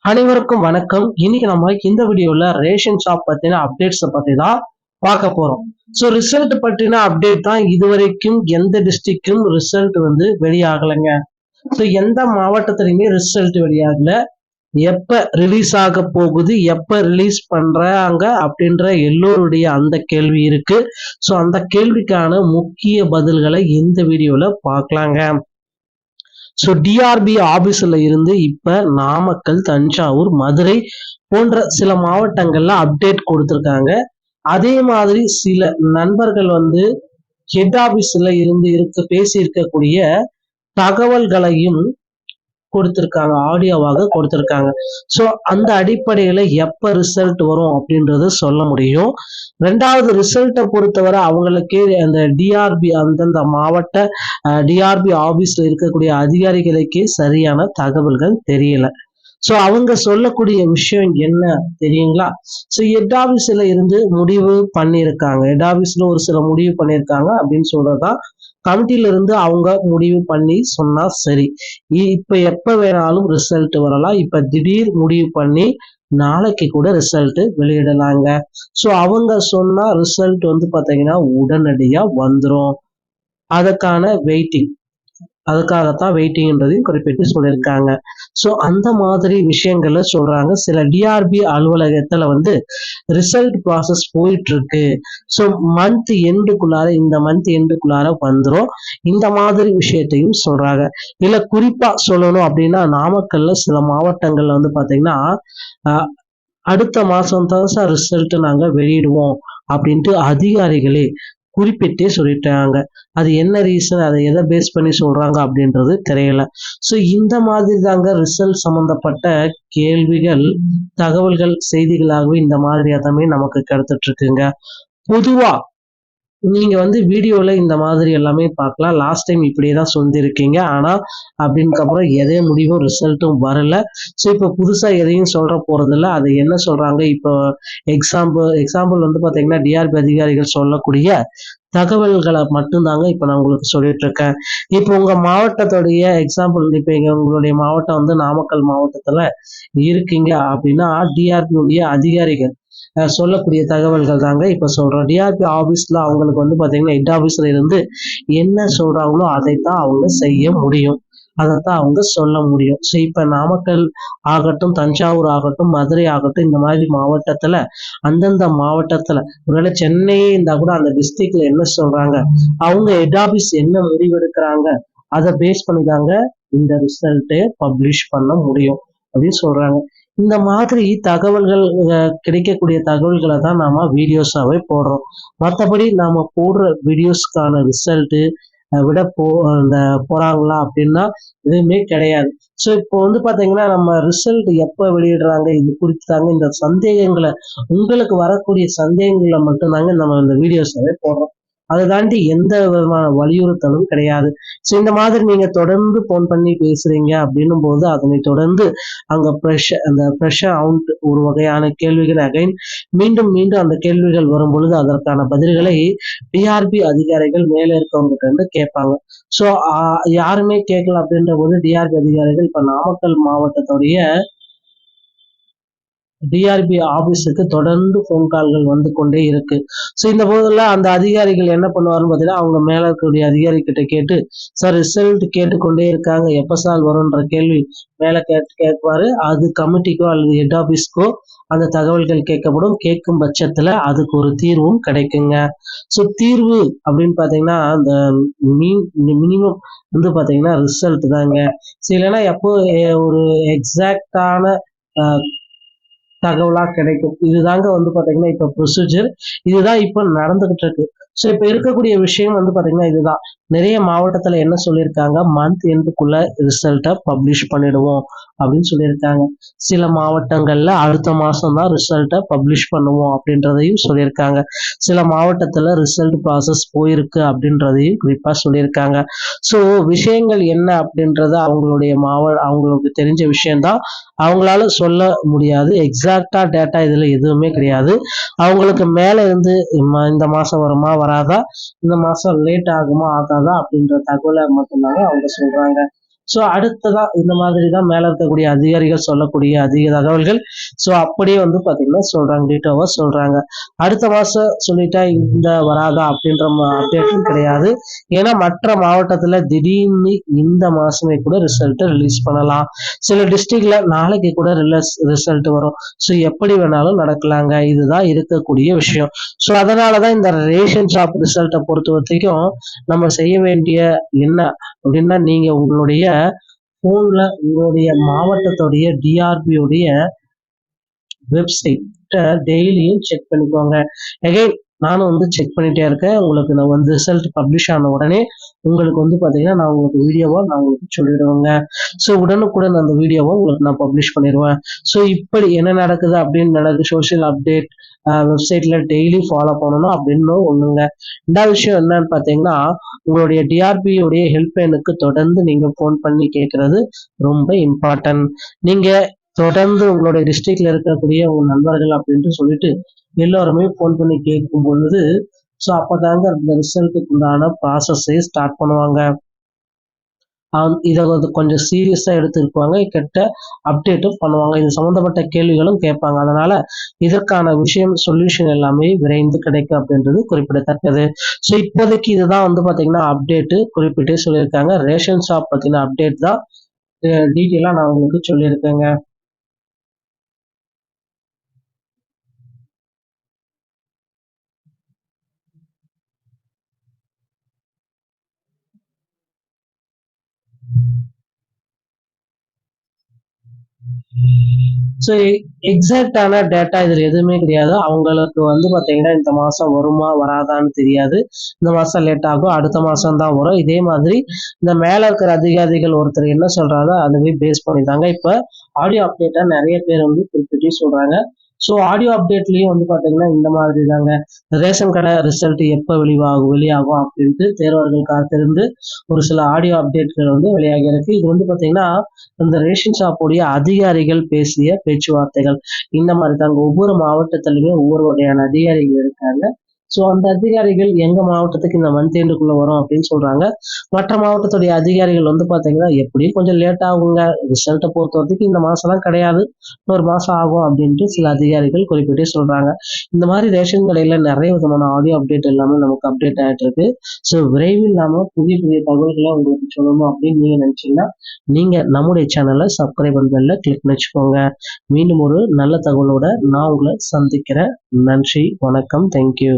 அனைவருக்கும் வணக்கம். இன்னைக்கு நம்ம இந்த வீடியோல ரேஷன் ஷாப் பத்தின அப்டேட்ஸ் பத்தி தான் பார்க்க போறோம். ஸோ ரிசல்ட் பற்றின அப்டேட் தான். இதுவரைக்கும் எந்த டிஸ்ட்ரிக்டும் ரிசல்ட் வெளியாகலைங்க. ஸோ எந்த மாவட்டத்திலுமே ரிசல்ட் வெளியாகல. எப்ப ரிலீஸ் ஆக போகுது, எப்ப ரிலீஸ் பண்றாங்க அப்படின்ற எல்லோருடைய அந்த கேள்வி இருக்கு. ஸோ அந்த கேள்விக்கான முக்கிய பதில்களை இந்த வீடியோல பார்க்கலாங்க. ஸோ டிஆர்பி ஆபீஸ்ல இருந்து இப்ப நாமக்கல், தஞ்சாவூர், மதுரை போன்ற சில மாவட்டங்கள்ல அப்டேட் கொடுத்திருக்காங்க. அதே மாதிரி சில நண்பர்கள் ஹெட் ஆபீஸ்ல இருந்து பேசி இருக்கக்கூடிய தகவல்களையும் கொடுத்திருக்காங்க, ஆடியோவாக கொடுத்திருக்காங்க. ஸோ அந்த அடிப்படையில எப்ப ரிசல்ட் வரும் அப்படின்றத சொல்ல முடியும். ரெண்டாவது, ரிசல்ட்டை பொறுத்தவரை அவங்களுக்கே அந்த டிஆர்பி அந்தந்த மாவட்ட டிஆர்பி ஆபீஸ்ல இருக்கக்கூடிய அதிகாரிகளுக்கே சரியான தகவல்கள் தெரியல. ஸோ அவங்க சொல்லக்கூடிய விஷயம் என்ன தெரியுங்களா? ஸோ ஹெட் ஆபீஸ்ல இருந்து முடிவு பண்ணியிருக்காங்க. ஹெட் ஆபீஸ்ல ஒரு சில முடிவு பண்ணியிருக்காங்க அப்படின்னு சொல்றதா கமிட்டில இருந்து அவங்க முடிவு பண்ணி சொன்னா சரி. இப்ப எப்ப வேணாலும் ரிசல்ட் வரலாம். இப்ப திடீர் முடிவு பண்ணி நாளைக்கு கூட ரிசல்ட் வெளியிடலாங்க. ஸோ அவங்க சொன்னா ரிசல்ட் பாத்தீங்கன்னா உடனடியா வந்துடும். அதுக்கான வெயிட்டிங், அதுக்காகத்தான் வெயிட்டிங்ன்றதையும் குறிப்பிட்டு சொல்லியிருக்காங்க. ஸோ அந்த மாதிரி விஷயங்கள்ல சொல்றாங்க. சில டிஆர்பி அலுவலகத்துல ரிசல்ட் ப்ராசஸ் போயிட்டு இருக்கு. ஸோ இந்த மந்த் எண்டுக்குள்ளார வந்துடும். இந்த மாதிரி விஷயத்தையும் சொல்றாங்க. இல்ல குறிப்பா சொல்லணும் அப்படின்னா, நாமக்கல்ல சில மாவட்டங்கள்ல பாத்தீங்கன்னா அடுத்த மாசம் தான் சார் ரிசல்ட் நாங்க வெளியிடுவோம் அப்படின்ட்டு அதிகாரிகளே குறிப்பிட்டே சொல்லிட்டாங்க. அது என்ன ரீசன், அதை எதை பேஸ் பண்ணி சொல்றாங்க அப்படின்றது தெரியல. ஸோ இந்த மாதிரி தாங்க ரிசல்ட் சம்பந்தப்பட்ட கேள்விகள், தகவல்கள், செய்திகளாகவே இந்த மாதிரி எல்லாமே நமக்கு கிடைச்சிட்டு இருக்குங்க. பொதுவா நீங்க வீடியோல இந்த மாதிரி எல்லாமே பார்க்கலாம். லாஸ்ட் டைம் இப்படியே தான் சொல்லியிருக்கீங்க. ஆனா அப்படின்னுக்கு அப்புறம் எதே முடிவும் ரிசல்ட்டும் வரல. ஸோ இப்போ புதுசா எதையும் சொல்ற போறதில்ல. அது என்ன சொல்றாங்க இப்போ எக்ஸாம்பிள் பாத்தீங்கன்னா டிஆர்பி அதிகாரிகள் சொல்லக்கூடிய தகவல்களை மட்டும்தாங்க இப்ப நான் உங்களுக்கு சொல்லிட்டு இருக்கேன். இப்போ உங்க மாவட்டத்துடைய எக்ஸாம்பிள், இப்ப உங்களுடைய மாவட்டம் நாமக்கல் மாவட்டத்துல இருக்கீங்க அப்படின்னா டிஆர்பி உடைய அதிகாரிகள் சொல்லக்கூடிய தகவல்கள் தாங்க இப்ப சொல்றோம். டிஆர்பி ஆபீஸ்ல அவங்களுக்கு பாத்தீங்கன்னா ஹெட் ஆபீஸ்ல இருந்து என்ன சொல்றாங்களோ அதைத்தான் அவங்க செய்ய முடியும், அதைத்தான் அவங்க சொல்ல முடியும். ஸோ இப்ப நாமக்கல் ஆகட்டும், தஞ்சாவூர் ஆகட்டும், மதுரை ஆகட்டும், இந்த மாதிரி மாவட்டத்துல அந்தந்த மாவட்டத்துல ஒருவேளை சென்னையே இருந்தா கூட அந்த டிஸ்ட்ரிக்ட்ல என்ன சொல்றாங்க, அவங்க ஹெட் ஆபீஸ் என்ன முடிவெடுக்கிறாங்க, அதை பேஸ் பண்ணிதாங்க இந்த ரிசல்ட்டை பப்ளிஷ் பண்ண முடியும் அப்படின்னு சொல்றாங்க. இந்த மாதிரி தகவல்கள் கிடைக்கக்கூடிய தகவல்களை தான் நாம வீடியோஸாவே போடுறோம். மற்றபடி நாம போடுற வீடியோஸ்க்கான ரிசல்ட்டு விட போறாங்களா அப்படின்னா எதுவுமே கிடையாது. ஸோ இப்போ பாத்தீங்கன்னா நம்ம ரிசல்ட் எப்ப வெளியிடுறாங்க இது குறித்து தாங்க இந்த சந்தேகங்களை, உங்களுக்கு வரக்கூடிய சந்தேகங்களை மட்டும்தாங்க நம்ம இந்த வீடியோஸாவே போடுறோம். அதை தாண்டி எந்த விதமான வலியுறுத்தலும் கிடையாது. ஸோ இந்த மாதிரி நீங்க தொடர்ந்து போன் பண்ணி பேசுறீங்க அப்படின்னும் போது அதனை தொடர்ந்து அங்க அந்த ப்ரெஷர் அவுண்ட் ஒரு வகையான கேள்விகள் அகைன் மீண்டும் மீண்டும் அந்த கேள்விகள் வரும் பொழுது அதற்கான பதில்களை டிஆர்பி அதிகாரிகள் மேல இருக்கவங்க இருந்து கேட்பாங்க. ஸோ யாருமே கேட்கல அப்படின்ற போது டிஆர்பி அதிகாரிகள் இப்ப நாமக்கல் மாவட்டத்துடைய டிஆர்பி ஆபீஸுக்கு தொடர்ந்து போன் கால்கள் வந்து கொண்டே இருக்கு. ஸோ இந்த போதெல்லாம் அந்த அதிகாரிகள் என்ன பண்ணுவாருன்னு பார்த்தீங்கன்னா, அவங்க மேல இருக்கக்கூடிய அதிகாரி கிட்ட கேட்டு, சார் ரிசல்ட் கேட்டுக்கொண்டே இருக்காங்க, எப்ப சார் வரும்ன்ற கேள்வி மேல கேட்பாரு. அது கமிட்டிக்கோ அல்லது ஹெட் ஆபீஸ்க்கோ அந்த தகவல்கள் கேட்கப்படும். கேட்கும் பட்சத்துல அதுக்கு ஒரு தீர்வும் கிடைக்குங்க. ஸோ தீர்வு அப்படின்னு பாத்தீங்கன்னா அந்த மினிமம் பாத்தீங்கன்னா ரிசல்ட் தாங்க. ஸோ இல்லைன்னா எப்போ ஒரு எக்ஸாக்டான தகவலா கிடைக்கும். இதுதாங்க பாத்தீங்கன்னா இப்ப ப்ரொசீஜர், இதுதான் இப்ப நடந்துகிட்டு இருக்கு. ஸோ இப்ப இருக்கக்கூடிய விஷயம் பாத்தீங்கன்னா இதுதான். நிறைய மாவட்டத்துல என்ன சொல்லியிருக்காங்க, மந்த் எண்டுக்குள்ள ரிசல்ட்டை பப்ளிஷ் பண்ணிடுவோம் அப்படின்னு சொல்லியிருக்காங்க. சில மாவட்டங்கள்ல அடுத்த மாசம் தான் ரிசல்ட்டை பப்ளிஷ் பண்ணுவோம் அப்படின்றதையும் சொல்லியிருக்காங்க. சில மாவட்டத்துல ரிசல்ட் ப்ராசஸ் போயிருக்கு அப்படின்றதையும் குறிப்பா சொல்லியிருக்காங்க. ஸோ விஷயங்கள் என்ன அப்படின்றத அவங்களுக்கு தெரிஞ்ச விஷயம்தான், அவங்களால சொல்ல முடியாது. எக்ஸாக்டா டேட்டா இதுல எதுவுமே கிடையாது. அவங்களுக்கு மேல இருந்து இந்த மாசம் வருமா வராதா, இந்த மாசம் லேட் ஆகுமா ஆகாதா அப்படின்ற தகவலை மட்டும்தாங்க அவங்க சொல்றாங்க. ஸோ அடுத்ததா இந்த மாதிரி தான் மேல இருக்கக்கூடிய அதிகாரிகள் சொல்லக்கூடிய அதிக தகவல்கள். ஸோ அப்படியே வந்து பாத்தீங்கன்னா சொல்றாங்க, டீட்டோவா சொல்றாங்க. அடுத்த மாசம் சொல்லிட்டா இந்த வராதா அப்படின்ற அப்டேட்டும் கிடையாது. ஏன்னா மற்ற மாவட்டத்துல திடீர்னு இந்த மாசமே கூட ரிசல்ட் ரிலீஸ் பண்ணலாம். சில டிஸ்ட்ரிக்ட்ல நாளைக்கு கூட ரிசல்ட் வரும். ஸோ எப்படி வேணாலும் நடக்கலாங்க. இதுதான் இருக்கக்கூடிய விஷயம். ஸோ அதனாலதான் இந்த ரேஷன் ஷாப் ரிசல்ட்டை பொறுத்த வரைக்கும் நம்ம செய்ய வேண்டிய என்ன அப்படின்னா, நீங்க உங்களுடைய போன்ல உங்களுடைய மாவட்டத்துடைய டிஆர்பி உடைய வெப்சைட் டெய்லியும் செக் பண்ணிக்கோங்க. அகைன் நானும் வந்து செக் பண்ணிட்டே இருக்கேன். உங்களுக்கு நான் வந்து ரிசல்ட் பப்ளிஷ் ஆன உடனே உங்களுக்கு வந்து பாத்தீங்கன்னா நான் உங்களுக்கு வீடியோவா நான் உங்களுக்கு சொல்லிடுவேங்க. ஸோ உடனுக்குடன் அந்த வீடியோவை உங்களுக்கு நான் பப்ளிஷ் பண்ணிடுவேன். ஸோ இப்படி என்ன நடக்குது அப்படின்னு நடக்குது சோசியல் அப்டேட் வெப்சைட்ல டெய்லி ஃபாலோ பண்ணணும் அப்படின்னு ஒண்ணுங்க. ரெண்டாவது விஷயம் என்னன்னு பாத்தீங்கன்னா, உங்களுடைய டிஆர்பி உடைய ஹெல்ப்லைனுக்கு தொடர்ந்து நீங்க போன் பண்ணி கேட்கறது ரொம்ப இம்பார்ட்டன்ட். நீங்க தொடர்ந்து உங்களுடைய டிஸ்ட்ரிக்ட்ல இருக்கக்கூடிய உங்க நண்பர்கள் அப்படின்ட்டு சொல்லிட்டு எல்லாருமே போன் பண்ணி கேட்கும் பொழுது, ஸோ அப்பதாங்க இந்த ரிசல்ட்டுக்கு உண்டான ப்ராசஸை ஸ்டார்ட் பண்ணுவாங்க. இதை வந்து கொஞ்சம் சீரியஸா எடுத்துக்குவாங்க, கிட்ட அப்டேட்டும் பண்ணுவாங்க. இது சம்பந்தப்பட்ட கேள்விகளும் கேட்பாங்க. அதனால இதற்கான விஷயம் சொல்யூஷன் எல்லாமே விரைந்து கிடைக்கும் அப்படின்றது குறிப்பிடத்தக்கது. ஸோ இப்போதைக்கு இதுதான் வந்து பாத்தீங்கன்னா அப்டேட் குறிப்பிட்டே சொல்லியிருக்காங்க. ரேஷன் ஷாப் பத்தின அப்டேட் தான் டீட்டெயிலா நான் உங்களுக்கு சொல்லியிருக்கேங்க. ஸோ எக்ஸாக்டான டேட்டா இதுல எதுவுமே கிடையாது. அவங்களுக்கு வந்து பாத்தீங்கன்னா இந்த மாசம் வருமா வராதான்னு தெரியாது. இந்த மாசம் லேட் ஆகும், அடுத்த மாசம் தான் வரும். இதே மாதிரி இந்த மேல இருக்கிற அதிகாரிகள் ஒருத்தர் என்ன சொல்றாரோ அதுவே பேஸ் பண்ணி தாங்க இப்ப ஆடியோ அப்டேட்டா நிறைய பேர் வந்து குறிப்பிட்டு சொல்றாங்க. ஸோ ஆடியோ அப்டேட்லயும் வந்து பாத்தீங்கன்னா இந்த மாதிரி தாங்க ரேஷன் கடை ரிசல்ட் எப்ப வெளியாகும் அப்படின்ட்டு தேர்வர்கள் காத்திருந்து ஒரு சில ஆடியோ அப்டேட்கள் வந்து வெளியாகி இருக்கு. இது வந்து பாத்தீங்கன்னா இந்த ரேஷன் ஷாப்புடைய அதிகாரிகள் பேசிய பேச்சுவார்த்தைகள். இந்த மாதிரி தாங்க ஒவ்வொரு மாவட்டத்திலுமே ஒவ்வொரு வகையான அதிகாரிகள் இருக்காங்க. ஸோ அந்த அதிகாரிகள் எங்க மாவட்டத்துக்கு இந்த மந்த் எண்டுக்குள்ள வரும் அப்படின்னு சொல்றாங்க. மற்ற மாவட்டத்துடைய அதிகாரிகள் வந்து பாத்தீங்கன்னா எப்படியும் கொஞ்சம் லேட் ஆகுங்க, ரிசல்ட்டை பொறுத்த வரைக்கும் இந்த மாசம்லாம் கிடையாது, ஒரு மாசம் ஆகும் அப்படின்ட்டு சில அதிகாரிகள் குறிப்பிட்டே சொல்றாங்க. இந்த மாதிரி ரேஷன் கடையில நிறைய விதமான ஆடியோ அப்டேட் எல்லாமே நமக்கு அப்டேட் ஆயிட்டு இருக்கு. ஸோ விரைவில் நாம புதிய புதிய தகவல்களை உங்களுக்கு சொல்லணும் அப்படின்னு நீங்க நினைச்சீங்கன்னா நீங்க நம்முடைய சேனலை சப்ஸ்கிரைப் பண்ணல கிளிக் பண்ணி வச்சுக்கோங்க. மீண்டும் ஒரு நல்ல தகவலோட நான் உங்களை சந்திக்கிறேன். நன்றி, வணக்கம், தேங்க்யூ.